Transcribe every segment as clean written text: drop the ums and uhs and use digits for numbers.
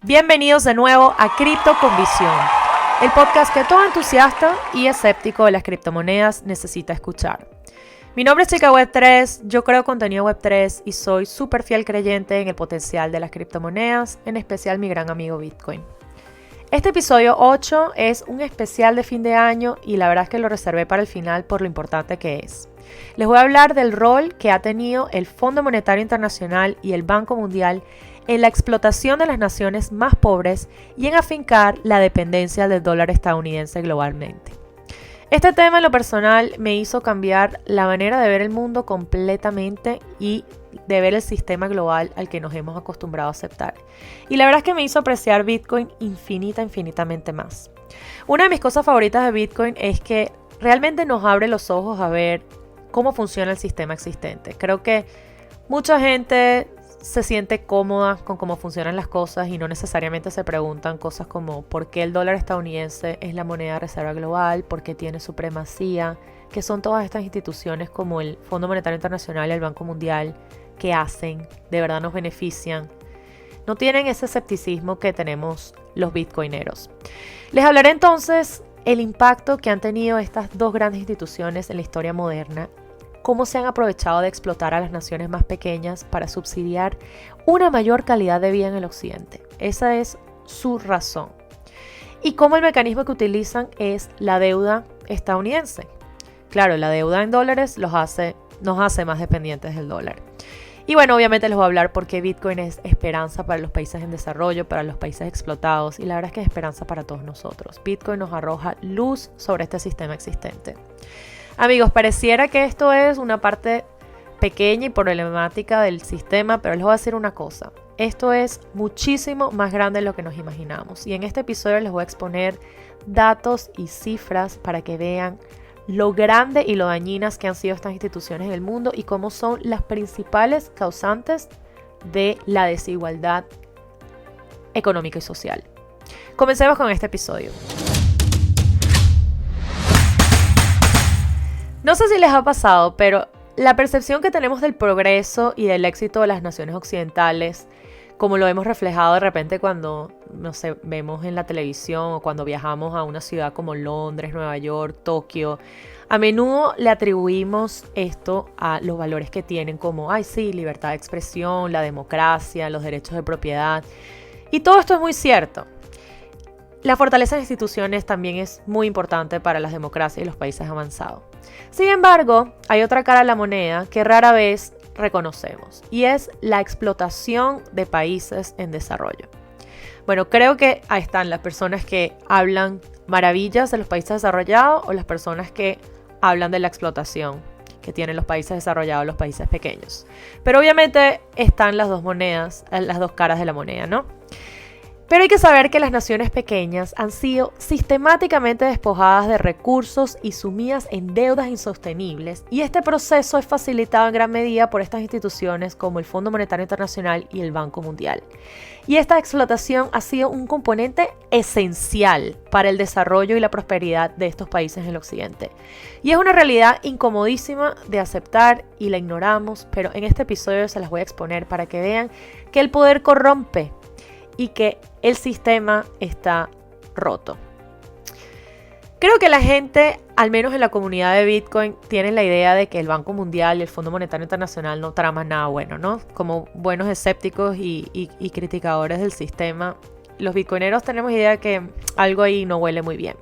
Bienvenidos de nuevo a Cripto con Visión, el podcast que todo entusiasta y escéptico de las criptomonedas necesita escuchar. Mi nombre es Chica Web3, yo creo contenido Web3 y soy súper fiel creyente en el potencial de las criptomonedas, en especial mi gran amigo Bitcoin. Este episodio 8 es un especial de fin de año y la verdad es que lo reservé para el final por lo importante que es. Les voy a hablar del rol que ha tenido el Fondo Monetario Internacional y el Banco Mundial en la explotación de las naciones más pobres y en afincar la dependencia del dólar estadounidense globalmente. Este tema en lo personal me hizo cambiar la manera de ver el mundo completamente y de ver el sistema global al que nos hemos acostumbrado a aceptar. Y la verdad es que me hizo apreciar Bitcoin infinitamente más. Una de mis cosas favoritas de Bitcoin es que realmente nos abre los ojos a ver cómo funciona el sistema existente. Creo que mucha gente se siente cómoda con cómo funcionan las cosas y no necesariamente se preguntan cosas como por qué el dólar estadounidense es la moneda de reserva global, por qué tiene supremacía, qué son todas estas instituciones como el Fondo Monetario Internacional y el Banco Mundial, qué hacen, de verdad nos benefician. No tienen ese escepticismo que tenemos los bitcoineros. Les hablaré entonces el impacto que han tenido estas dos grandes instituciones en la historia moderna, cómo se han aprovechado de explotar a las naciones más pequeñas para subsidiar una mayor calidad de vida en el occidente. Esa es su razón. Y cómo el mecanismo que utilizan es la deuda estadounidense. Claro, la deuda en dólares nos hace más dependientes del dólar. Y bueno, obviamente les voy a hablar por qué Bitcoin es esperanza para los países en desarrollo, para los países explotados, y la verdad es que es esperanza para todos nosotros. Bitcoin nos arroja luz sobre este sistema existente. Amigos, pareciera que esto es una parte pequeña y problemática del sistema, pero les voy a decir una cosa. Esto es muchísimo más grande de lo que nos imaginamos. Y en este episodio les voy a exponer datos y cifras para que vean lo grande y lo dañinas que han sido estas instituciones en el mundo y cómo son las principales causantes de la desigualdad económica y social. Comencemos con este episodio. No sé si les ha pasado, pero la percepción que tenemos del progreso y del éxito de las naciones occidentales, como lo hemos reflejado de repente cuando, no sé, vemos en la televisión o cuando viajamos a una ciudad como Londres, Nueva York, Tokio, a menudo le atribuimos esto a los valores que tienen como, sí, libertad de expresión, la democracia, los derechos de propiedad. Y todo esto es muy cierto. La fortaleza de instituciones también es muy importante para las democracias y los países avanzados. Sin embargo, hay otra cara a la moneda que rara vez reconocemos y es la explotación de países en desarrollo. Bueno, creo que ahí están las personas que hablan maravillas de los países desarrollados o las personas que hablan de la explotación que tienen los países desarrollados y los países pequeños. Pero obviamente están las dos monedas, las dos caras de la moneda, ¿no? Pero hay que saber que las naciones pequeñas han sido sistemáticamente despojadas de recursos y sumidas en deudas insostenibles, y este proceso es facilitado en gran medida por estas instituciones como el Fondo Monetario Internacional y el Banco Mundial. Y esta explotación ha sido un componente esencial para el desarrollo y la prosperidad de estos países en el occidente. Y es una realidad incomodísima de aceptar y la ignoramos, pero en este episodio se las voy a exponer para que vean que el poder corrompe y que el sistema está roto. Creo que la gente, al menos en la comunidad de Bitcoin, tiene la idea de que el Banco Mundial y el Fondo Monetario Internacional no traman nada bueno, ¿no? Como buenos escépticos y criticadores del sistema, los bitcoineros tenemos idea de que algo ahí no huele muy bien.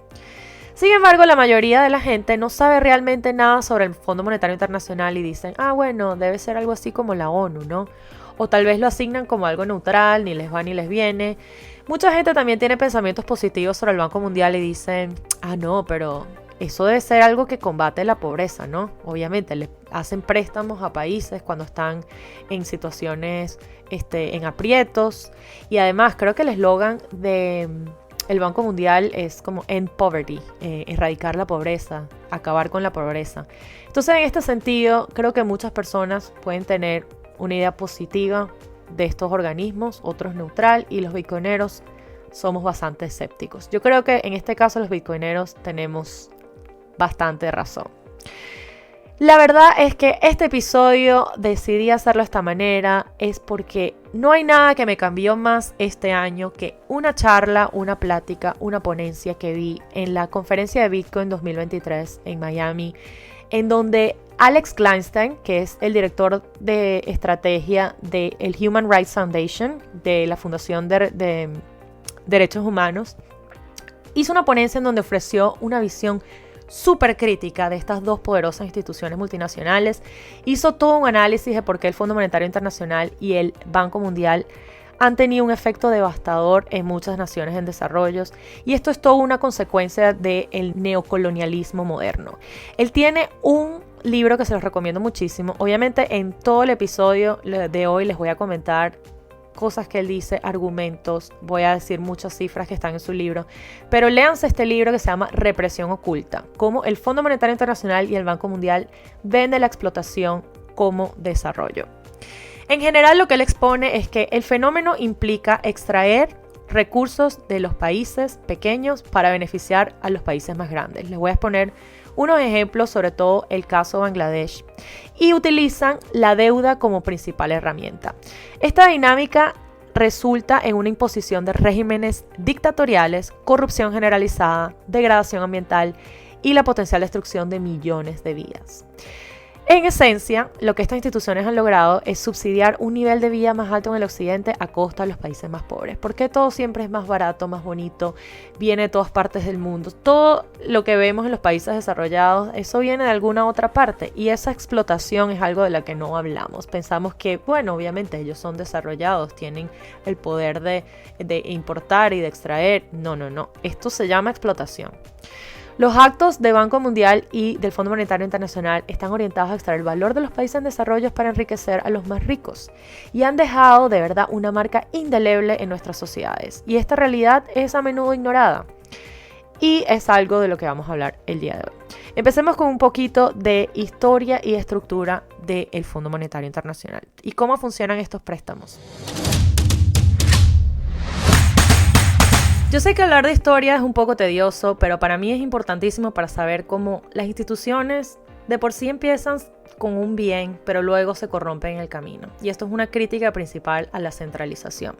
Sin embargo, la mayoría de la gente no sabe realmente nada sobre el Fondo Monetario Internacional y dicen, bueno, debe ser algo así como la ONU, ¿no? O tal vez lo asignan como algo neutral, ni les va ni les viene. Mucha gente también tiene pensamientos positivos sobre el Banco Mundial y dicen, no, pero eso debe ser algo que combate la pobreza, ¿no? Obviamente, le hacen préstamos a países cuando están en situaciones, en aprietos. Y además, creo que el eslogan de el Banco Mundial es como End Poverty, erradicar la pobreza, acabar con la pobreza. Entonces, en este sentido, creo que muchas personas pueden tener una idea positiva de estos organismos, otros neutral, y los bitcoineros somos bastante escépticos. Yo creo que en este caso los bitcoineros tenemos bastante razón. La verdad es que este episodio decidí hacerlo de esta manera es porque no hay nada que me cambió más este año que una charla, una plática, una ponencia que vi en la conferencia de Bitcoin 2023 en Miami, en donde Alex Kleinstein, que es el director de estrategia del Human Rights Foundation, de la Fundación de Derechos Humanos, hizo una ponencia en donde ofreció una visión súper crítica de estas dos poderosas instituciones multinacionales. Hizo todo un análisis de por qué el Fondo Monetario Internacional y el Banco Mundial han tenido un efecto devastador en muchas naciones en desarrollo, y esto es toda una consecuencia del neocolonialismo moderno. Él tiene un libro que se los recomiendo muchísimo. Obviamente en todo el episodio de hoy les voy a comentar cosas que él dice, argumentos, voy a decir muchas cifras que están en su libro, pero léanse este libro que se llama Represión Oculta, cómo el Fondo Monetario Internacional y el Banco Mundial ven de la explotación como desarrollo. En general lo que él expone es que el fenómeno implica extraer recursos de los países pequeños para beneficiar a los países más grandes. Les voy a exponer unos ejemplos, sobre todo el caso de Bangladesh, y utilizan la deuda como principal herramienta. Esta dinámica resulta en una imposición de regímenes dictatoriales, corrupción generalizada, degradación ambiental y la potencial destrucción de millones de vidas. En esencia, lo que estas instituciones han logrado es subsidiar un nivel de vida más alto en el occidente a costa de los países más pobres. Porque todo siempre es más barato, más bonito, viene de todas partes del mundo. Todo lo que vemos en los países desarrollados, eso viene de alguna otra parte. Y esa explotación es algo de la que no hablamos. Pensamos que, bueno, obviamente ellos son desarrollados, tienen el poder de importar y de extraer. No. Esto se llama explotación. Los actos del Banco Mundial y del Fondo Monetario Internacional están orientados a extraer el valor de los países en desarrollo para enriquecer a los más ricos, y han dejado de verdad una marca indeleble en nuestras sociedades, y esta realidad es a menudo ignorada, y es algo de lo que vamos a hablar el día de hoy. Empecemos con un poquito de historia y estructura del Fondo Monetario Internacional y cómo funcionan estos préstamos. Yo sé que hablar de historia es un poco tedioso, pero para mí es importantísimo para saber cómo las instituciones de por sí empiezan con un bien, pero luego se corrompen en el camino. Y esto es una crítica principal a la centralización.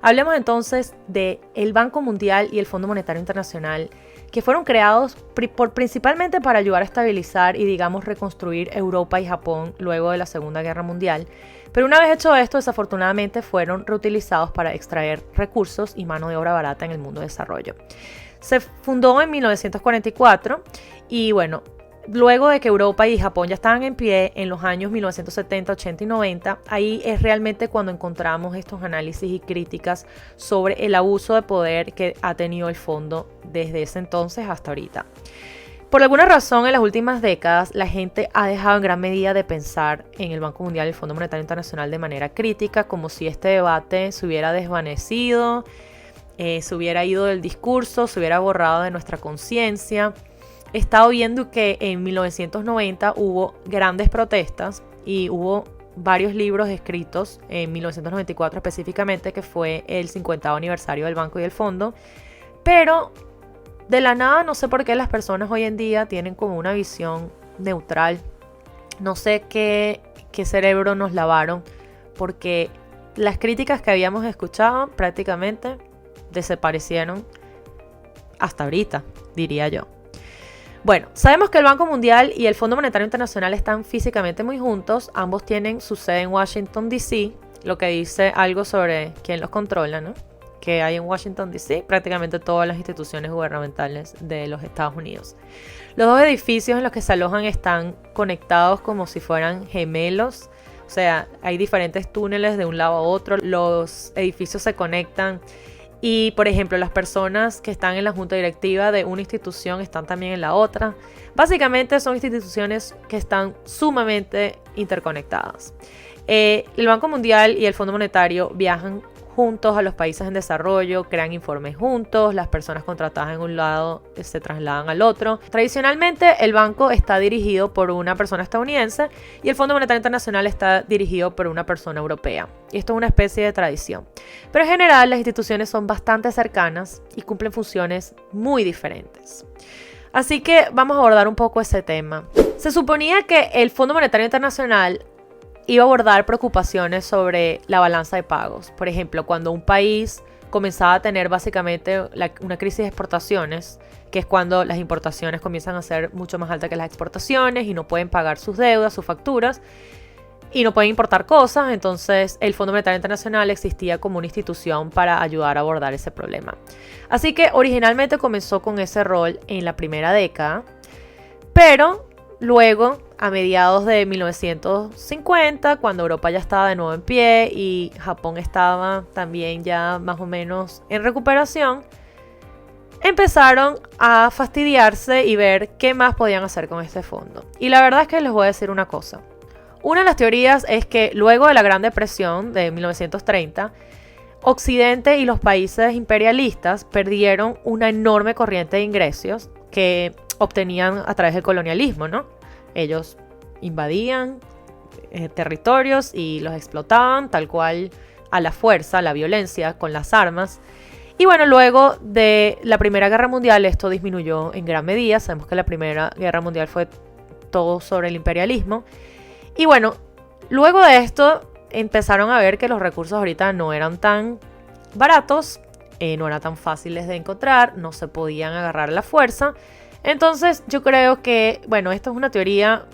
Hablemos entonces del Banco Mundial y el Fondo Monetario Internacional, que fueron creados principalmente para ayudar a estabilizar y, digamos, reconstruir Europa y Japón luego de la Segunda Guerra Mundial. Pero una vez hecho esto, desafortunadamente fueron reutilizados para extraer recursos y mano de obra barata en el mundo de desarrollo. Se fundó en 1944 y bueno, luego de que Europa y Japón ya estaban en pie en los años 1970, 80 y 90, ahí es realmente cuando encontramos estos análisis y críticas sobre el abuso de poder que ha tenido el fondo desde ese entonces hasta ahorita. Por alguna razón, en las últimas décadas, la gente ha dejado en gran medida de pensar en el Banco Mundial y el Fondo Monetario Internacional de manera crítica, como si este debate se hubiera desvanecido, se hubiera ido del discurso, se hubiera borrado de nuestra conciencia. He estado viendo que en 1990 hubo grandes protestas y hubo varios libros escritos, en 1994 específicamente, que fue el 50º aniversario del Banco y del Fondo, pero de la nada no sé por qué las personas hoy en día tienen como una visión neutral. No sé qué cerebro nos lavaron, porque las críticas que habíamos escuchado prácticamente desaparecieron hasta ahorita, diría yo. Bueno, sabemos que el Banco Mundial y el Fondo Monetario Internacional están físicamente muy juntos. Ambos tienen su sede en Washington, D.C., lo que dice algo sobre quién los controla, ¿no? Que hay en Washington, D.C., prácticamente todas las instituciones gubernamentales de los Estados Unidos. Los dos edificios en los que se alojan están conectados como si fueran gemelos. O sea, hay diferentes túneles de un lado a otro. Los edificios se conectan. Y, por ejemplo, las personas que están en la junta directiva de una institución están también en la otra. Básicamente son instituciones que están sumamente interconectadas. El Banco Mundial y el Fondo Monetario viajan juntos a los países en desarrollo, crean informes juntos, las personas contratadas en un lado se trasladan al otro. Tradicionalmente el banco está dirigido por una persona estadounidense y el Fondo Monetario Internacional está dirigido por una persona europea. Y esto es una especie de tradición. Pero en general las instituciones son bastante cercanas y cumplen funciones muy diferentes. Así que vamos a abordar un poco ese tema. Se suponía que el Fondo Monetario Internacional iba a abordar preocupaciones sobre la balanza de pagos. Por ejemplo, cuando un país comenzaba a tener básicamente una crisis de exportaciones, que es cuando las importaciones comienzan a ser mucho más altas que las exportaciones y no pueden pagar sus deudas, sus facturas, y no pueden importar cosas. Entonces el Fondo Monetario Internacional existía como una institución para ayudar a abordar ese problema. Así que originalmente comenzó con ese rol en la primera década, pero luego, a mediados de 1950, cuando Europa ya estaba de nuevo en pie y Japón estaba también ya más o menos en recuperación, empezaron a fastidiarse y ver qué más podían hacer con este fondo. Y la verdad es que les voy a decir una cosa. Una de las teorías es que luego de la Gran Depresión de 1930, Occidente y los países imperialistas perdieron una enorme corriente de ingresos que obtenían a través del colonialismo, ¿no? Ellos invadían territorios y los explotaban tal cual a la fuerza, a la violencia, con las armas. Y bueno, luego de la Primera Guerra Mundial esto disminuyó en gran medida. Sabemos que la Primera Guerra Mundial fue todo sobre el imperialismo. Y bueno, luego de esto empezaron a ver que los recursos ahorita no eran tan baratos, no eran tan fáciles de encontrar, no se podían agarrar a la fuerza. Entonces yo creo que, bueno, esto es una teoría,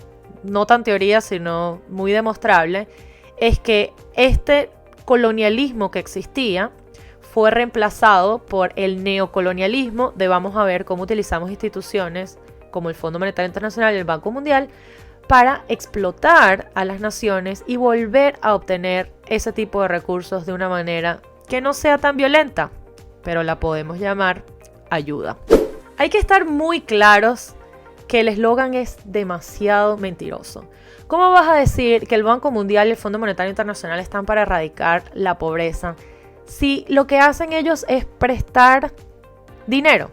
no tan teoría, sino muy demostrable, es que este colonialismo que existía fue reemplazado por el neocolonialismo de vamos a ver cómo utilizamos instituciones como el Fondo Monetario Internacional y el Banco Mundial para explotar a las naciones y volver a obtener ese tipo de recursos de una manera que no sea tan violenta, pero la podemos llamar ayuda. Hay que estar muy claros que el eslogan es demasiado mentiroso. ¿Cómo vas a decir que el Banco Mundial y el Fondo Monetario Internacional están para erradicar la pobreza si lo que hacen ellos es prestar dinero?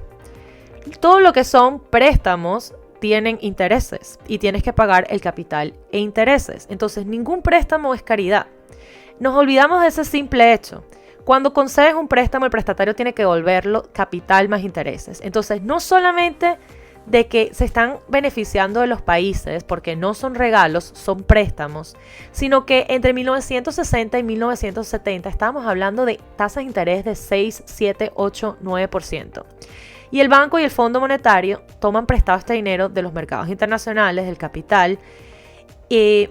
Todo lo que son préstamos tienen intereses y tienes que pagar el capital e intereses. Entonces ningún préstamo es caridad. Nos olvidamos de ese simple hecho. Cuando concedes un préstamo, el prestatario tiene que devolverlo capital más intereses. Entonces no solamente de que se están beneficiando de los países porque no son regalos, son préstamos, sino que entre 1960 y 1970 estábamos hablando de tasas de interés de 6, 7, 8, 9%. Y el banco y el Fondo Monetario toman prestado este dinero de los mercados internacionales, del capital, y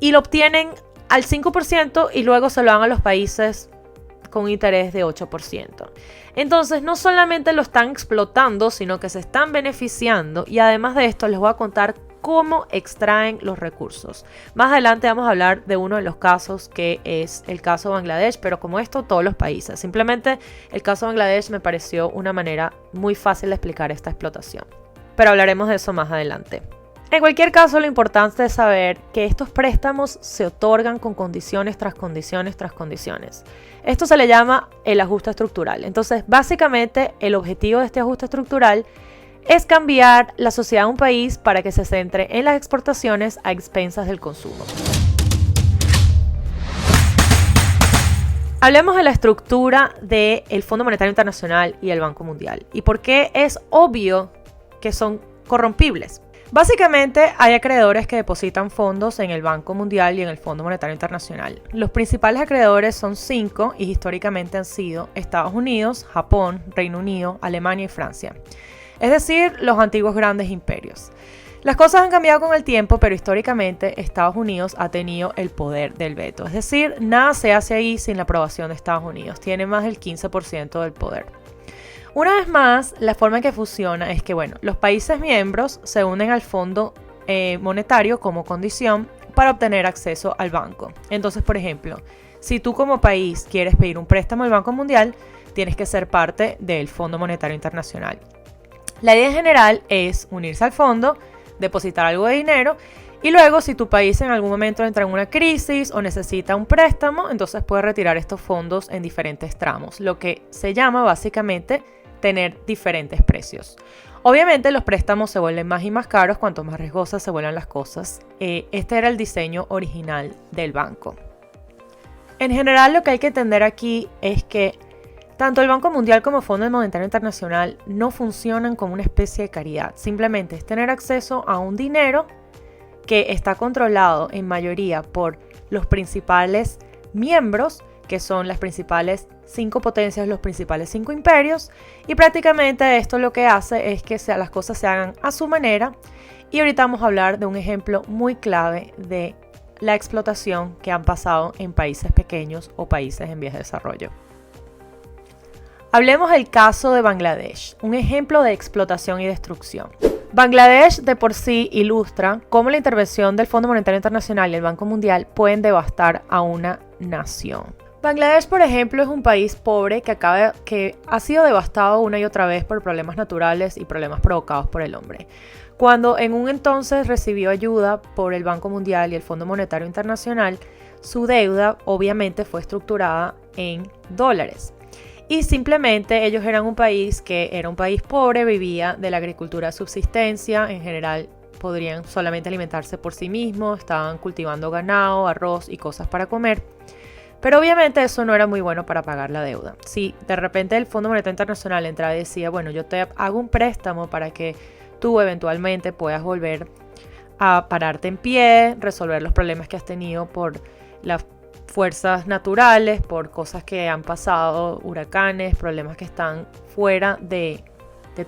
lo obtienen al 5% y luego se lo dan a los países con interés de 8%. Entonces no solamente lo están explotando, sino que se están beneficiando, y además de esto les voy a contar cómo extraen los recursos. Más adelante vamos a hablar de uno de los casos que es el caso de Bangladesh, pero como esto todos los países. Simplemente el caso de Bangladesh me pareció una manera muy fácil de explicar esta explotación. Pero hablaremos de eso más adelante. En cualquier caso, lo importante es saber que estos préstamos se otorgan con condiciones tras condiciones tras condiciones. Esto se le llama el ajuste estructural. Entonces, básicamente, el objetivo de este ajuste estructural es cambiar la sociedad de un país para que se centre en las exportaciones a expensas del consumo. Hablemos de la estructura del Fondo Monetario Internacional y el Banco Mundial y por qué es obvio que son corrompibles. Básicamente hay acreedores que depositan fondos en el Banco Mundial y en el Fondo Monetario Internacional. Los principales acreedores son 5 y históricamente han sido Estados Unidos, Japón, Reino Unido, Alemania y Francia. Es decir, los antiguos grandes imperios. Las cosas han cambiado con el tiempo, pero históricamente Estados Unidos ha tenido el poder del veto. Es decir, nada se hace ahí sin la aprobación de Estados Unidos. Tiene más del 15% del poder. Una vez más, la forma en que funciona es que, los países miembros se unen al Fondo Monetario como condición para obtener acceso al banco. Entonces, por ejemplo, si tú como país quieres pedir un préstamo al Banco Mundial, tienes que ser parte del Fondo Monetario Internacional. La idea general es unirse al fondo, depositar algo de dinero y luego si tu país en algún momento entra en una crisis o necesita un préstamo, entonces puedes retirar estos fondos en diferentes tramos, lo que se llama básicamente tener diferentes precios. Obviamente los préstamos se vuelven más y más caros cuanto más riesgosas se vuelven las cosas. Este era el diseño original del banco. En general lo que hay que entender aquí es que Tanto el Banco Mundial como el Fondo Monetario Internacional no funcionan como una especie de caridad. Simplemente es tener acceso a un dinero que está controlado en mayoría por los principales miembros, que son las principales 5 potencias, los principales 5 imperios, y prácticamente esto lo que hace es que las cosas se hagan a su manera. Y ahorita vamos a hablar de un ejemplo muy clave de la explotación que han pasado en países pequeños o países en vías de desarrollo. Hablemos del caso de Bangladesh, un ejemplo de explotación y destrucción. Bangladesh de por sí ilustra cómo la intervención del Fondo Monetario Internacional y el Banco Mundial pueden devastar a una nación. Bangladesh, por ejemplo, es un país pobre que ha sido devastado una y otra vez por problemas naturales y problemas provocados por el hombre. Cuando en un entonces recibió ayuda por el Banco Mundial y el Fondo Monetario Internacional, su deuda obviamente fue estructurada en dólares. Y simplemente ellos eran un país que era un país pobre, vivía de la agricultura de subsistencia, en general podrían solamente alimentarse por sí mismos, estaban cultivando ganado, arroz y cosas para comer. Pero obviamente eso no era muy bueno para pagar la deuda. Si de repente el Fondo Monetario Internacional entraba y decía, bueno, yo te hago un préstamo para que tú eventualmente puedas volver a pararte en pie, resolver los problemas que has tenido por las fuerzas naturales, por cosas que han pasado, huracanes, problemas que están fuera de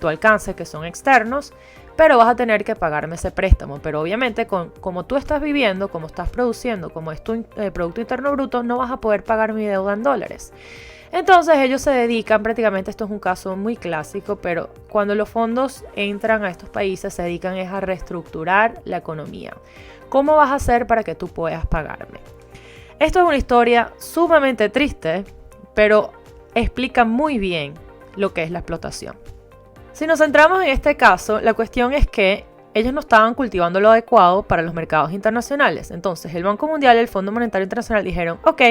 tu alcance, que son externos, pero vas a tener que pagarme ese préstamo. Pero obviamente, como tú estás viviendo, como estás produciendo, como es tu Producto Interno Bruto, no vas a poder pagar mi deuda en dólares. Entonces ellos se dedican, prácticamente esto es un caso muy clásico, pero cuando los fondos entran a estos países se dedican a reestructurar la economía. ¿Cómo vas a hacer para que tú puedas pagarme? Esto es una historia sumamente triste, pero explica muy bien lo que es la explotación. Si nos centramos en este caso, la cuestión es que ellos no estaban cultivando lo adecuado para los mercados internacionales. Entonces el Banco Mundial y el Fondo Monetario Internacional dijeron, ok,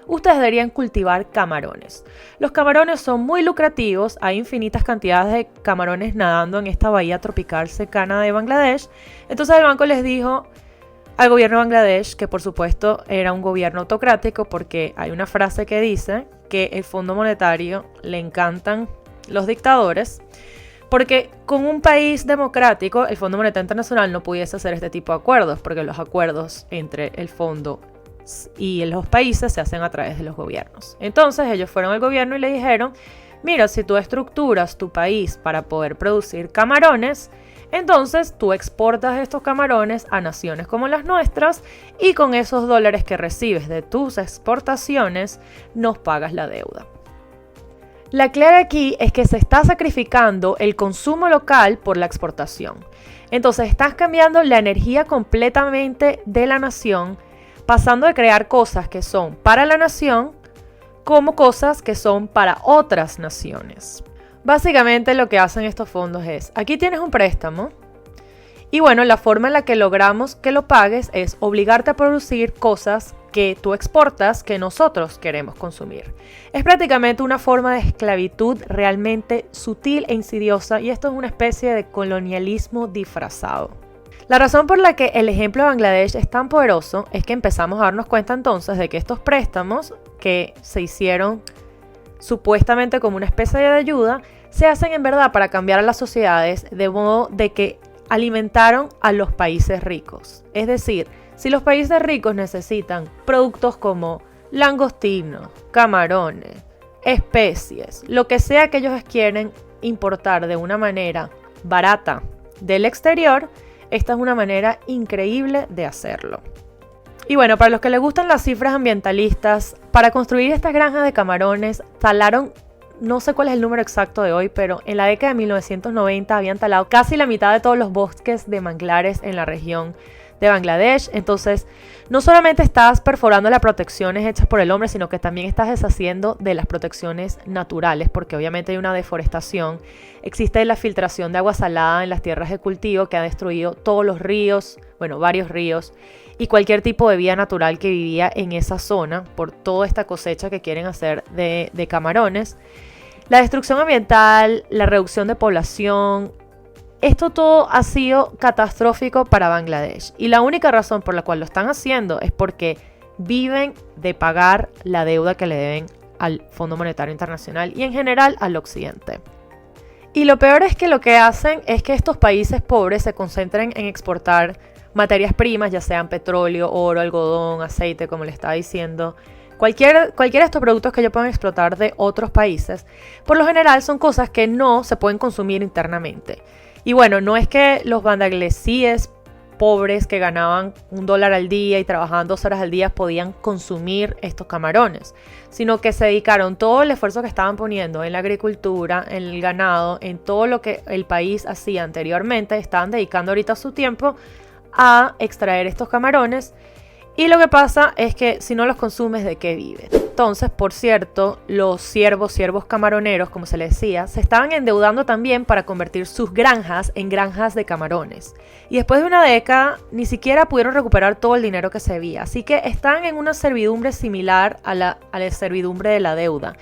ustedes deberían cultivar camarones. Los camarones son muy lucrativos, hay infinitas cantidades de camarones nadando en esta bahía tropical cercana de Bangladesh. Entonces el banco les dijo al gobierno de Bangladesh, que por supuesto era un gobierno autocrático, porque hay una frase que dice que el Fondo Monetario le encantan los dictadores, porque con un país democrático el Fondo Monetario Internacional no pudiese hacer este tipo de acuerdos, porque los acuerdos entre el fondo y los países se hacen a través de los gobiernos. Entonces ellos fueron al gobierno y le dijeron, mira, si tú estructuras tu país para poder producir camarones, entonces tú exportas estos camarones a naciones como las nuestras y con esos dólares que recibes de tus exportaciones nos pagas la deuda. La clave aquí es que se está sacrificando el consumo local por la exportación. Entonces estás cambiando la energía completamente de la nación, pasando de crear cosas que son para la nación como cosas que son para otras naciones. Básicamente lo que hacen estos fondos es, aquí tienes un préstamo y bueno, la forma en la que logramos que lo pagues es obligarte a producir cosas que tú exportas que nosotros queremos consumir. Es prácticamente una forma de esclavitud realmente sutil e insidiosa y esto es una especie de colonialismo disfrazado. La razón por la que el ejemplo de Bangladesh es tan poderoso es que empezamos a darnos cuenta entonces de que estos préstamos que se hicieron supuestamente como una especie de ayuda, se hacen en verdad para cambiar a las sociedades de modo de que alimentaron a los países ricos. Es decir, si los países ricos necesitan productos como langostinos, camarones, especies, lo que sea que ellos quieren importar de una manera barata del exterior, esta es una manera increíble de hacerlo. Y bueno, para los que les gustan las cifras ambientalistas, para construir estas granjas de camarones talaron, no sé cuál es el número exacto de hoy, pero en la década de 1990 habían talado casi la mitad de todos los bosques de manglares en la región de Bangladesh. Entonces, no solamente estás perforando las protecciones hechas por el hombre, sino que también estás deshaciendo de las protecciones naturales, porque obviamente hay una deforestación. Existe la filtración de agua salada en las tierras de cultivo que ha destruido todos los ríos, bueno, varios ríos, y cualquier tipo de vida natural que vivía en esa zona por toda esta cosecha que quieren hacer de camarones. La destrucción ambiental, la reducción de población, esto todo ha sido catastrófico para Bangladesh. Y la única razón por la cual lo están haciendo es porque viven de pagar la deuda que le deben al Fondo Monetario Internacional y en general al occidente. Y lo peor es que lo que hacen es que estos países pobres se concentren en exportar materias primas, ya sean petróleo, oro, algodón, aceite, como le estaba diciendo. Cualquiera de estos productos que ellos puedan explotar de otros países, por lo general son cosas que no se pueden consumir internamente. Y bueno, no es que los bangladesíes pobres que ganaban $1 al día y trabajaban 2 horas al día podían consumir estos camarones, sino que se dedicaron todo el esfuerzo que estaban poniendo en la agricultura, en el ganado, en todo lo que el país hacía anteriormente, estaban dedicando ahorita su tiempo a extraer estos camarones. Y lo que pasa es que si no los consumes, ¿de qué vives? Entonces, por cierto, los siervos camaroneros, como se les decía, se estaban endeudando también para convertir sus granjas en granjas de camarones. Y después de una década, ni siquiera pudieron recuperar todo el dinero que se debía. Así que están en una servidumbre similar a la servidumbre de la deuda.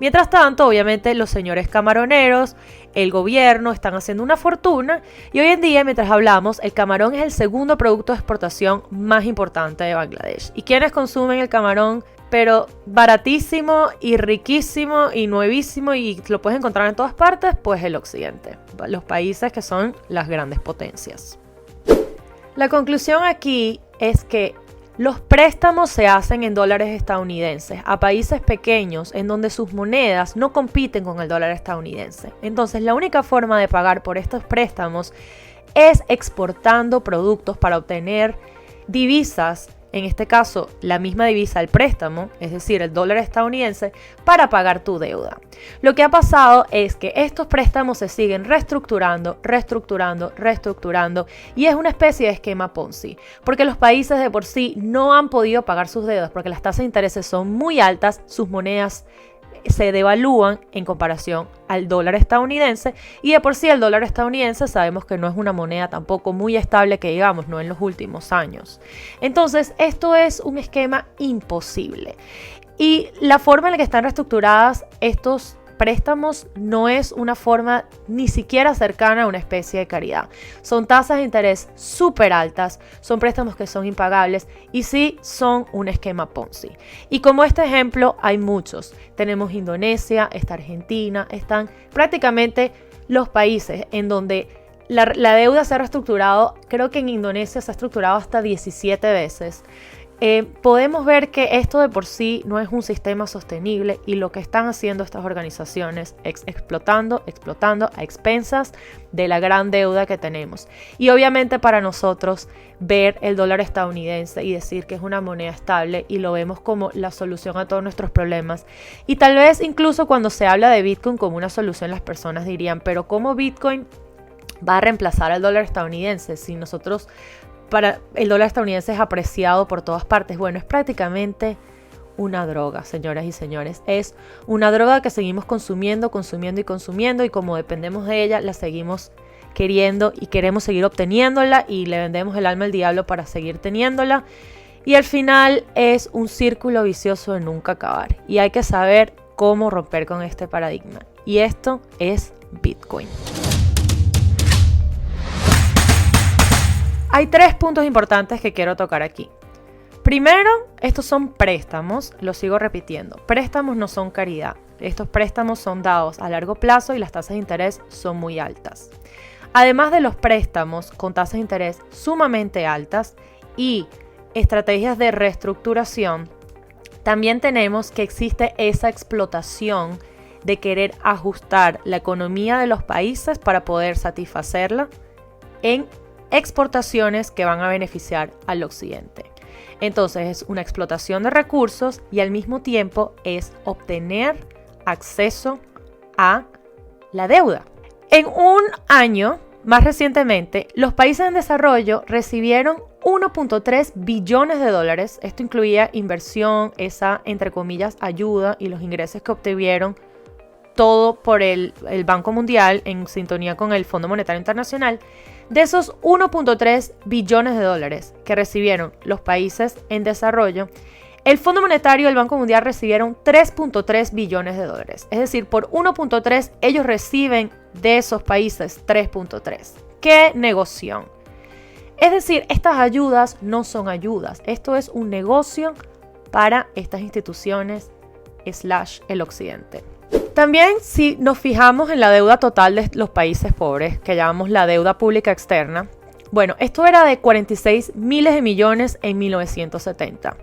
Mientras tanto, obviamente, los señores camaroneros, el gobierno están haciendo una fortuna y hoy en día, mientras hablamos, el camarón es el segundo producto de exportación más importante de Bangladesh. ¿Y quiénes consumen el camarón? Pero baratísimo y riquísimo y nuevísimo y lo puedes encontrar en todas partes, pues el occidente, los países que son las grandes potencias. La conclusión aquí es que los préstamos se hacen en dólares estadounidenses a países pequeños en donde sus monedas no compiten con el dólar estadounidense. Entonces, la única forma de pagar por estos préstamos es exportando productos para obtener divisas, en este caso la misma divisa al préstamo, es decir, el dólar estadounidense, para pagar tu deuda. Lo que ha pasado es que estos préstamos se siguen reestructurando y es una especie de esquema Ponzi, porque los países de por sí no han podido pagar sus deudas porque las tasas de intereses son muy altas, sus monedas se devalúan en comparación al dólar estadounidense y de por sí el dólar estadounidense sabemos que no es una moneda tampoco muy estable que digamos, no en los últimos años. Entonces esto es un esquema imposible y la forma en la que están reestructuradas estos préstamos no es una forma ni siquiera cercana a una especie de caridad. Son tasas de interés súper altas, son préstamos que son impagables y sí son un esquema Ponzi. Y como este ejemplo hay muchos. Tenemos Indonesia, está Argentina, están prácticamente los países en donde la deuda se ha reestructurado. Creo que en Indonesia se ha estructurado hasta 17 veces. Podemos ver que esto de por sí no es un sistema sostenible y lo que están haciendo estas organizaciones es explotando a expensas de la gran deuda que tenemos. Y obviamente para nosotros ver el dólar estadounidense y decir que es una moneda estable y lo vemos como la solución a todos nuestros problemas. Y tal vez incluso cuando se habla de Bitcoin como una solución, las personas dirían, pero ¿cómo Bitcoin va a reemplazar al dólar estadounidense si nosotros... el dólar estadounidense es apreciado por todas partes? Bueno, es prácticamente una droga, señoras y señores. Es una droga que seguimos consumiendo y como dependemos de ella, la seguimos queriendo y queremos seguir obteniéndola y le vendemos el alma al diablo para seguir teniéndola. Y al final es un círculo vicioso de nunca acabar. Y hay que saber cómo romper con este paradigma. Y esto es Bitcoin. Hay 3 puntos importantes que quiero tocar aquí. Primero, estos son préstamos, lo sigo repitiendo. Préstamos no son caridad. Estos préstamos son dados a largo plazo y las tasas de interés son muy altas. Además de los préstamos con tasas de interés sumamente altas y estrategias de reestructuración, también tenemos que existe esa explotación de querer ajustar la economía de los países para poder satisfacerla en exportaciones que van a beneficiar al occidente. Entonces es una explotación de recursos y al mismo tiempo es obtener acceso a la deuda. En un año, más recientemente, los países en desarrollo recibieron 1.3 billones de dólares. Esto incluía inversión, esa entre comillas ayuda y los ingresos que obtuvieron todo por el Banco Mundial en sintonía con el Fondo Monetario Internacional. De esos 1.3 billones de dólares que recibieron los países en desarrollo, el Fondo Monetario y el Banco Mundial recibieron 3.3 billones de dólares. Es decir, por 1.3 ellos reciben de esos países 3.3. ¡Qué negocio! Es decir, estas ayudas no son ayudas. Esto es un negocio para estas instituciones / el occidente. También si nos fijamos en la deuda total de los países pobres, que llamamos la deuda pública externa, bueno, esto era de 46 miles de millones en 1970.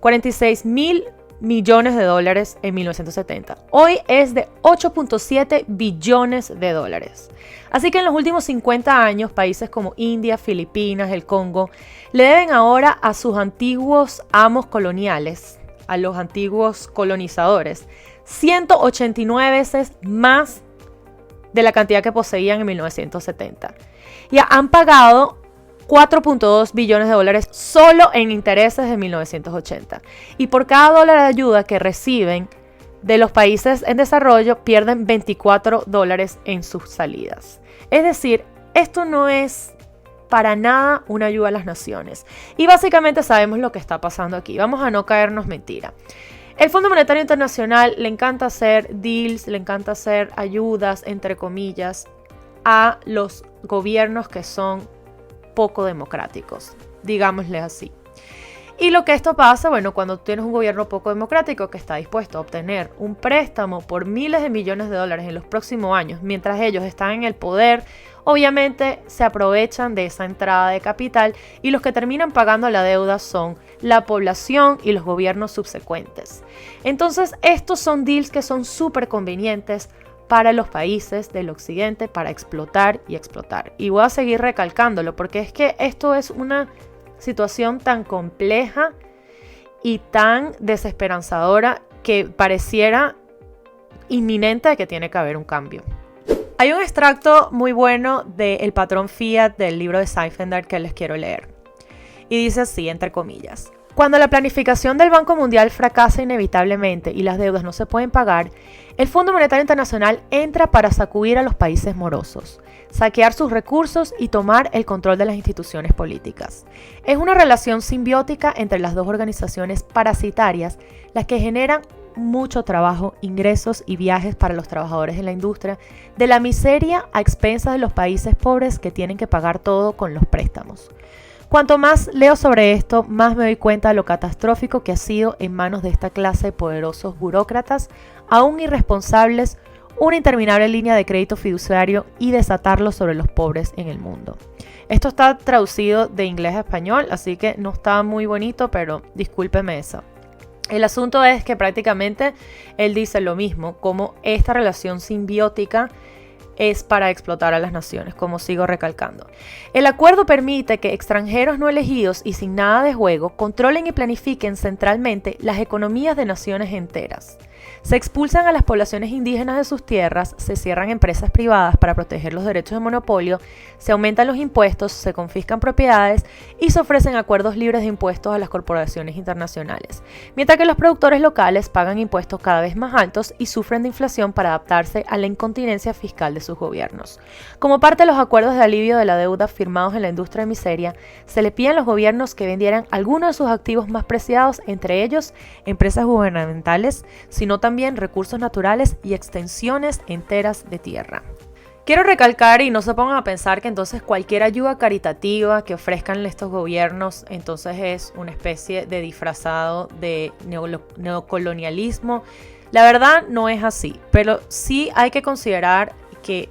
46 mil millones de dólares en 1970. Hoy es de 8.7 billones de dólares. Así que en los últimos 50 años, países como India, Filipinas, el Congo, le deben ahora a sus antiguos amos coloniales, a los antiguos colonizadores, 189 veces más de la cantidad que poseían en 1970. Y han pagado 4.2 billones de dólares solo en intereses de 1980. Y por cada dólar de ayuda que reciben de los países en desarrollo, pierden 24 dólares en sus salidas. Es decir, esto no es para nada una ayuda a las naciones. Y básicamente sabemos lo que está pasando aquí. Vamos a no caernos mentira. El Fondo Monetario Internacional le encanta hacer deals, le encanta hacer ayudas, entre comillas, a los gobiernos que son poco democráticos, digámosle así. Y lo que esto pasa, bueno, cuando tienes un gobierno poco democrático que está dispuesto a obtener un préstamo por miles de millones de dólares en los próximos años, mientras ellos están en el poder, obviamente se aprovechan de esa entrada de capital y los que terminan pagando la deuda son la población y los gobiernos subsecuentes. Entonces, estos son deals que son súper convenientes para los países del occidente para explotar y explotar. Y voy a seguir recalcándolo porque es que esto es una situación tan compleja y tan desesperanzadora que pareciera inminente de que tiene que haber un cambio. Hay un extracto muy bueno de El patrón Fiat del libro de Seifender que les quiero leer. Y dice así, entre comillas: cuando la planificación del Banco Mundial fracasa inevitablemente y las deudas no se pueden pagar, el Fondo Monetario Internacional entra para sacudir a los países morosos, saquear sus recursos y tomar el control de las instituciones políticas. Es una relación simbiótica entre las dos organizaciones parasitarias, las que generan mucho trabajo, ingresos y viajes para los trabajadores de la industria, de la miseria a expensas de los países pobres que tienen que pagar todo con los préstamos. Cuanto más leo sobre esto, más me doy cuenta de lo catastrófico que ha sido en manos de esta clase de poderosos burócratas, aún irresponsables, una interminable línea de crédito fiduciario y desatarlo sobre los pobres en el mundo. Esto está traducido de inglés a español, así que no está muy bonito, pero discúlpeme eso. El asunto es que prácticamente él dice lo mismo, como esta relación simbiótica es para explotar a las naciones, como sigo recalcando. El acuerdo permite que extranjeros no elegidos y sin nada de juego controlen y planifiquen centralmente las economías de naciones enteras. Se expulsan a las poblaciones indígenas de sus tierras, se cierran empresas privadas para proteger los derechos de monopolio, se aumentan los impuestos, se confiscan propiedades y se ofrecen acuerdos libres de impuestos a las corporaciones internacionales, mientras que los productores locales pagan impuestos cada vez más altos y sufren de inflación para adaptarse a la incontinencia fiscal de sus gobiernos. Como parte de los acuerdos de alivio de la deuda firmados en la industria de miseria, se le pide a los gobiernos que vendieran algunos de sus activos más preciados, entre ellos empresas gubernamentales, sino también recursos naturales y extensiones enteras de tierra. Quiero recalcar y no se pongan a pensar que entonces cualquier ayuda caritativa que ofrezcan estos gobiernos entonces es una especie de disfrazado de neocolonialismo. La verdad no es así, pero sí hay que considerar que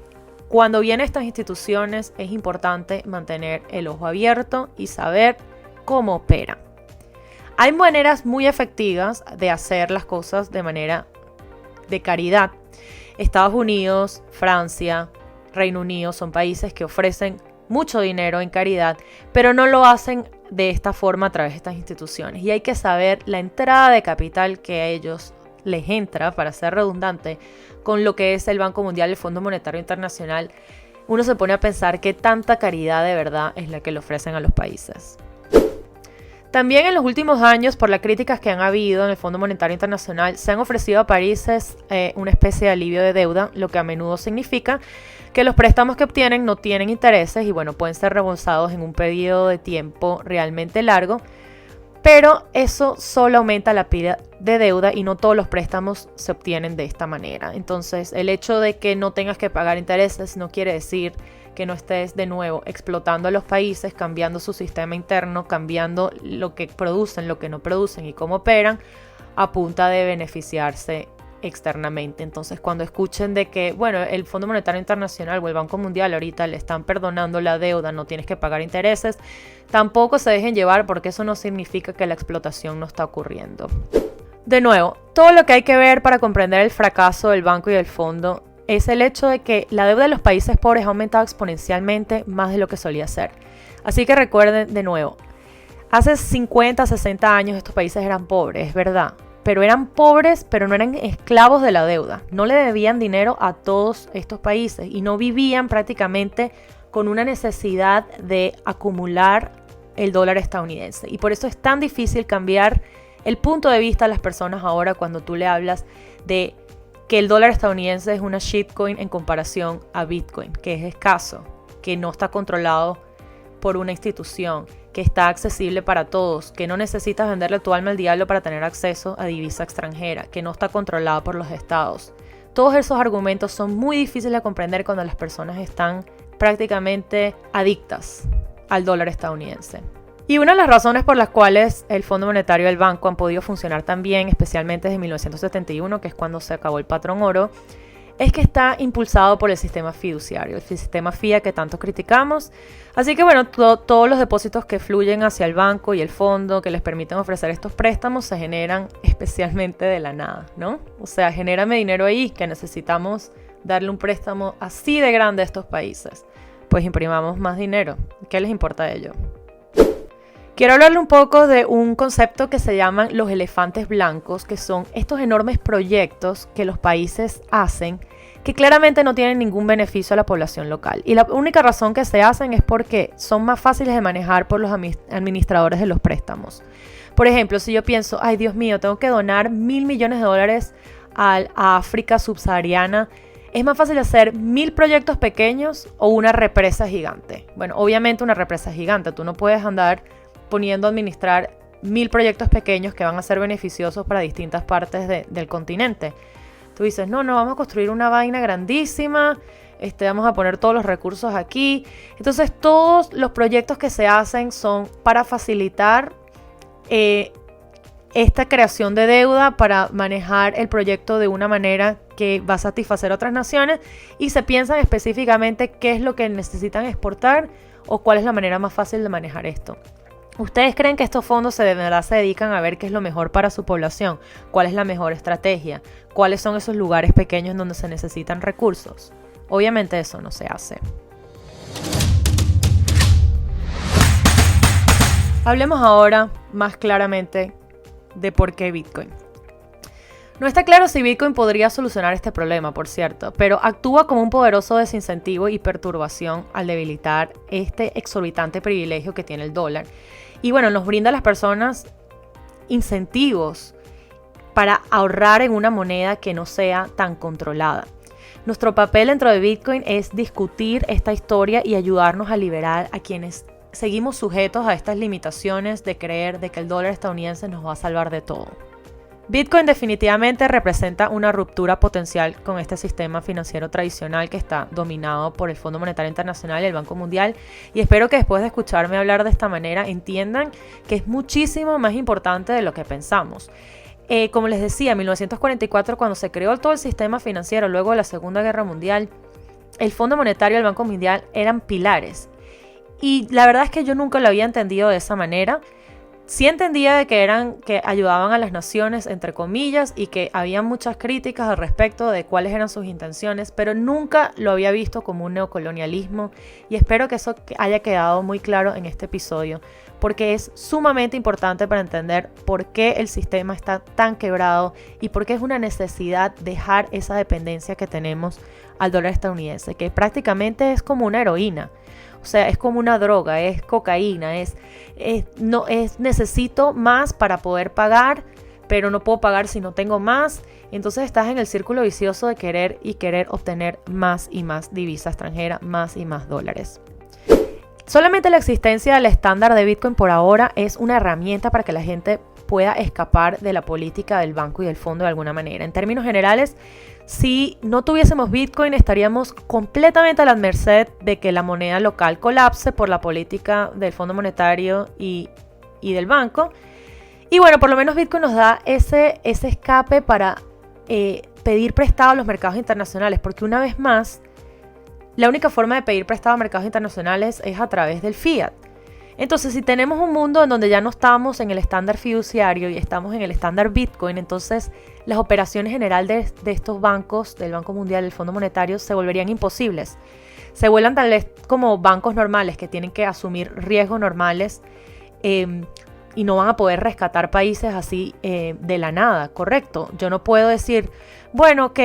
cuando vienen estas instituciones es importante mantener el ojo abierto y saber cómo operan. Hay maneras muy efectivas de hacer las cosas de manera de caridad. Estados Unidos, Francia, Reino Unido son países que ofrecen mucho dinero en caridad, pero no lo hacen de esta forma a través de estas instituciones. Y hay que saber la entrada de capital que a ellos les entra, para ser redundante, con lo que es el Banco Mundial y el Fondo Monetario Internacional. Uno se pone a pensar qué tanta caridad de verdad es la que le ofrecen a los países. También en los últimos años, por las críticas que han habido en el Fondo Monetario Internacional, se han ofrecido a países una especie de alivio de deuda, lo que a menudo significa que los préstamos que obtienen no tienen intereses y bueno, pueden ser reembolsados en un periodo de tiempo realmente largo, pero eso solo aumenta la pila de deuda y no todos los préstamos se obtienen de esta manera. Entonces, el hecho de que no tengas que pagar intereses no quiere decir que no estés de nuevo explotando a los países, cambiando su sistema interno, cambiando lo que producen, lo que no producen y cómo operan, a punta de beneficiarse externamente. Entonces, cuando escuchen de que, bueno, el Fondo Monetario Internacional o el Banco Mundial ahorita le están perdonando la deuda, no tienes que pagar intereses, tampoco se dejen llevar, porque eso no significa que la explotación no está ocurriendo. De nuevo, todo lo que hay que ver para comprender el fracaso del banco y del fondo es el hecho de que la deuda de los países pobres ha aumentado exponencialmente más de lo que solía ser. Así que recuerden de nuevo, hace 50, 60 años estos países eran pobres, es verdad, pero eran pobres, pero no eran esclavos de la deuda. No le debían dinero a todos estos países y no vivían prácticamente con una necesidad de acumular el dólar estadounidense. Y por eso es tan difícil cambiar el punto de vista de las personas ahora cuando tú le hablas de que el dólar estadounidense es una shitcoin en comparación a Bitcoin, que es escaso, que no está controlado por una institución, que está accesible para todos, que no necesitas venderle tu alma al diablo para tener acceso a divisa extranjera, que no está controlado por los estados. Todos esos argumentos son muy difíciles de comprender cuando las personas están prácticamente adictas al dólar estadounidense. Y una de las razones por las cuales el Fondo Monetario y el banco han podido funcionar tan bien, especialmente desde 1971, que es cuando se acabó el patrón oro, es que está impulsado por el sistema fiduciario, el sistema FIA que tanto criticamos. Así que bueno, todos los depósitos que fluyen hacia el banco y el fondo que les permiten ofrecer estos préstamos se generan especialmente de la nada, ¿no? O sea, genérame dinero ahí, que necesitamos darle un préstamo así de grande a estos países. Pues imprimamos más dinero. ¿Qué les importa a ello? Quiero hablarle un poco de un concepto que se llaman los elefantes blancos, que son estos enormes proyectos que los países hacen que claramente no tienen ningún beneficio a la población local. Y la única razón que se hacen es porque son más fáciles de manejar por los administradores de los préstamos. Por ejemplo, si yo pienso, ay Dios mío, tengo que donar $1.000 millones a África subsahariana, ¿es más fácil hacer 1.000 proyectos pequeños o una represa gigante? Bueno, obviamente una represa gigante. Tú no puedes andar poniendo a administrar 1.000 proyectos pequeños que van a ser beneficiosos para distintas partes del continente. Tú dices, no, vamos a construir una vaina grandísima, vamos a poner todos los recursos aquí. Entonces, todos los proyectos que se hacen son para facilitar esta creación de deuda, para manejar el proyecto de una manera que va a satisfacer a otras naciones, y se piensan específicamente qué es lo que necesitan exportar o cuál es la manera más fácil de manejar esto. ¿Ustedes creen que estos fondos de verdad se dedican a ver qué es lo mejor para su población? ¿Cuál es la mejor estrategia? ¿Cuáles son esos lugares pequeños donde se necesitan recursos? Obviamente eso no se hace. Hablemos ahora más claramente de por qué Bitcoin. No está claro si Bitcoin podría solucionar este problema, por cierto, pero actúa como un poderoso desincentivo y perturbación al debilitar este exorbitante privilegio que tiene el dólar. Y bueno, nos brinda a las personas incentivos para ahorrar en una moneda que no sea tan controlada. Nuestro papel dentro de Bitcoin es discutir esta historia y ayudarnos a liberar a quienes seguimos sujetos a estas limitaciones de creer de que el dólar estadounidense nos va a salvar de todo. Bitcoin definitivamente representa una ruptura potencial con este sistema financiero tradicional que está dominado por el Fondo Monetario Internacional y el Banco Mundial, y espero que después de escucharme hablar de esta manera entiendan que es muchísimo más importante de lo que pensamos. Como les decía, en 1944, cuando se creó todo el sistema financiero luego de la Segunda Guerra Mundial, el Fondo Monetario y el Banco Mundial eran pilares, y la verdad es que yo nunca lo había entendido de esa manera. Sí entendía de que ayudaban a las naciones, entre comillas, y que había muchas críticas al respecto de cuáles eran sus intenciones, pero nunca lo había visto como un neocolonialismo, y espero que eso haya quedado muy claro en este episodio, porque es sumamente importante para entender por qué el sistema está tan quebrado y por qué es una necesidad dejar esa dependencia que tenemos al dólar estadounidense, que prácticamente es como una heroína. O sea, es como una droga, es cocaína, necesito más para poder pagar, pero no puedo pagar si no tengo más. Entonces estás en el círculo vicioso de querer obtener más y más divisa extranjera, más y más dólares. Solamente la existencia del estándar de Bitcoin por ahora es una herramienta para que la gente pueda escapar de la política del banco y del fondo de alguna manera. En términos generales, si no tuviésemos Bitcoin, estaríamos completamente a la merced de que la moneda local colapse por la política del Fondo Monetario y del banco. Y bueno, por lo menos Bitcoin nos da ese escape para pedir prestado a los mercados internacionales, porque una vez más, la única forma de pedir prestado a mercados internacionales es a través del fiat. Entonces, si tenemos un mundo en donde ya no estamos en el estándar fiduciario y estamos en el estándar Bitcoin, entonces las operaciones general de estos bancos, del Banco Mundial, del Fondo Monetario, se volverían imposibles. Se vuelven tal vez como bancos normales que tienen que asumir riesgos normales y no van a poder rescatar países así de la nada, ¿correcto? Yo no puedo decir, bueno, ok,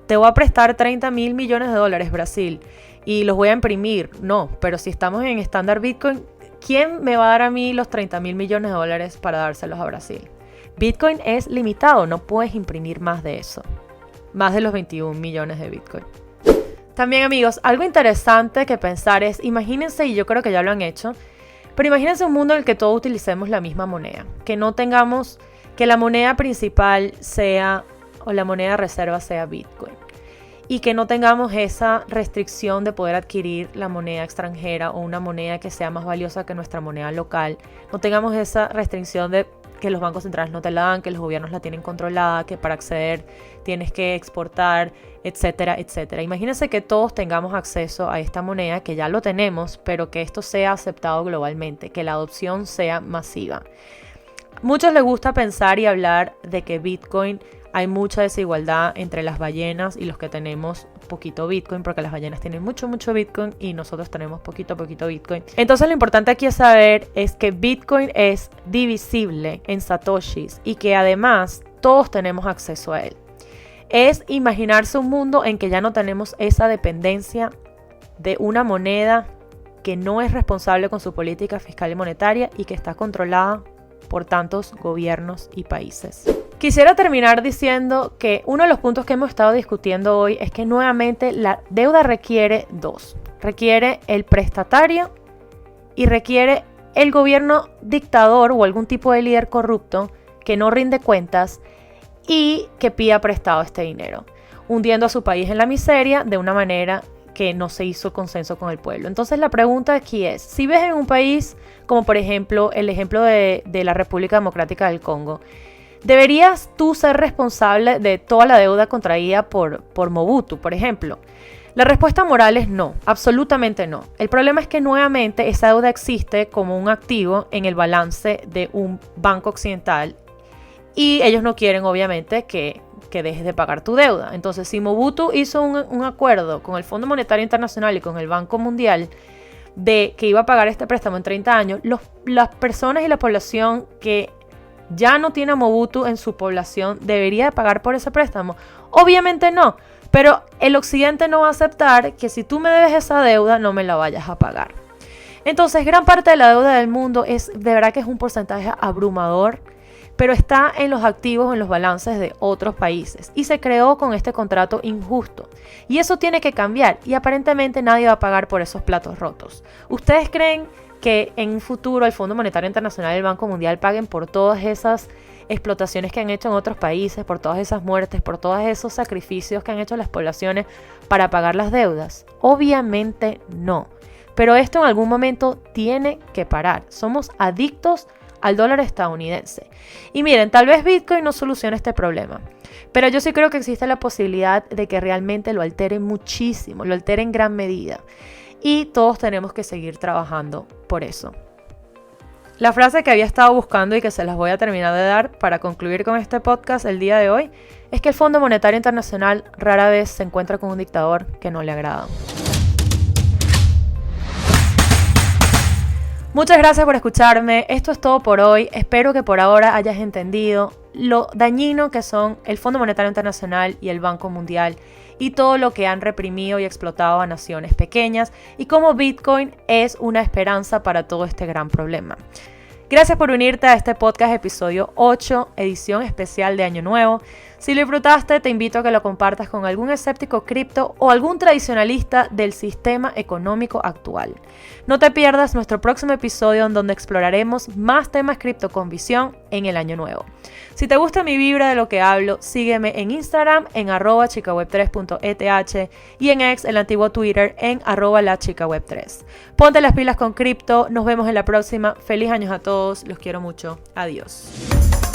te voy a prestar 30 mil millones de dólares Brasil y los voy a imprimir. No, pero si estamos en estándar Bitcoin, ¿quién me va a dar a mí los 30 mil millones de dólares para dárselos a Brasil? Bitcoin es limitado, no puedes imprimir más de eso. Más de los 21 millones de Bitcoin. También, amigos, algo interesante que pensar es, imagínense, y yo creo que ya lo han hecho, pero imagínense un mundo en el que todos utilicemos la misma moneda. Que no tengamos, que la moneda principal sea, o la moneda de reserva sea Bitcoin. Y que no tengamos esa restricción de poder adquirir la moneda extranjera o una moneda que sea más valiosa que nuestra moneda local. No tengamos esa restricción de que los bancos centrales no te la dan, que los gobiernos la tienen controlada, que para acceder tienes que exportar, etcétera, etcétera. Imagínense que todos tengamos acceso a esta moneda, que ya lo tenemos, pero que esto sea aceptado globalmente, que la adopción sea masiva. Muchos les gusta pensar y hablar de que Bitcoin hay mucha desigualdad entre las ballenas y los que tenemos poquito Bitcoin, porque las ballenas tienen mucho Bitcoin y nosotros tenemos poquito Bitcoin. Entonces lo importante aquí es saber es que Bitcoin es divisible en satoshis y que además todos tenemos acceso a él. Es imaginarse un mundo en que ya no tenemos esa dependencia de una moneda que no es responsable con su política fiscal y monetaria y que está controlada por tantos gobiernos y países. Quisiera terminar diciendo que uno de los puntos que hemos estado discutiendo hoy es que nuevamente la deuda requiere dos. Requiere el prestatario y requiere el gobierno dictador o algún tipo de líder corrupto que no rinde cuentas y que pida prestado este dinero, hundiendo a su país en la miseria de una manera que no se hizo consenso con el pueblo. Entonces la pregunta aquí es, si ves en un país como por ejemplo el ejemplo de la República Democrática del Congo, ¿deberías tú ser responsable de toda la deuda contraída por Mobutu, por ejemplo? La respuesta moral es no, absolutamente no. El problema es que nuevamente esa deuda existe como un activo en el balance de un banco occidental y ellos no quieren obviamente que dejes de pagar tu deuda. Entonces, si Mobutu hizo un acuerdo con el Fondo Monetario Internacional y con el Banco Mundial de que iba a pagar este préstamo en 30 años, las personas y la población que ya no tiene a Mobutu en su población, ¿debería de pagar por ese préstamo? Obviamente no, pero el occidente no va a aceptar que si tú me debes esa deuda, no me la vayas a pagar. Entonces, gran parte de la deuda del mundo de verdad que es un porcentaje abrumador, pero está en los activos, en los balances de otros países. Y se creó con este contrato injusto. Y eso tiene que cambiar, y aparentemente nadie va a pagar por esos platos rotos. ¿Ustedes creen que en un futuro el Fondo Monetario Internacional y el Banco Mundial paguen por todas esas explotaciones que han hecho en otros países, por todas esas muertes, por todos esos sacrificios que han hecho las poblaciones para pagar las deudas? Obviamente no. Pero esto en algún momento tiene que parar. Somos adictos al dólar estadounidense. Y miren, tal vez Bitcoin no solucione este problema, pero yo sí creo que existe la posibilidad de que realmente lo altere muchísimo, lo altere en gran medida. Y todos tenemos que seguir trabajando por eso. La frase que había estado buscando y que se las voy a terminar de dar para concluir con este podcast el día de hoy es que el Fondo Monetario Internacional rara vez se encuentra con un dictador que no le agrada. Muchas gracias por escucharme. Esto es todo por hoy. Espero que por ahora hayas entendido lo dañino que son el Fondo Monetario Internacional y el Banco Mundial y todo lo que han reprimido y explotado a naciones pequeñas y cómo Bitcoin es una esperanza para todo este gran problema. Gracias por unirte a este podcast episodio 8, edición especial de Año Nuevo. Si lo disfrutaste, te invito a que lo compartas con algún escéptico cripto o algún tradicionalista del sistema económico actual. No te pierdas nuestro próximo episodio en donde exploraremos más temas cripto con visión en el año nuevo. Si te gusta mi vibra de lo que hablo, sígueme en Instagram en @chicaweb3.eth y en X, el antiguo Twitter, en @lachicaweb3. Ponte las pilas con cripto, nos vemos en la próxima. Feliz años a todos, los quiero mucho. Adiós.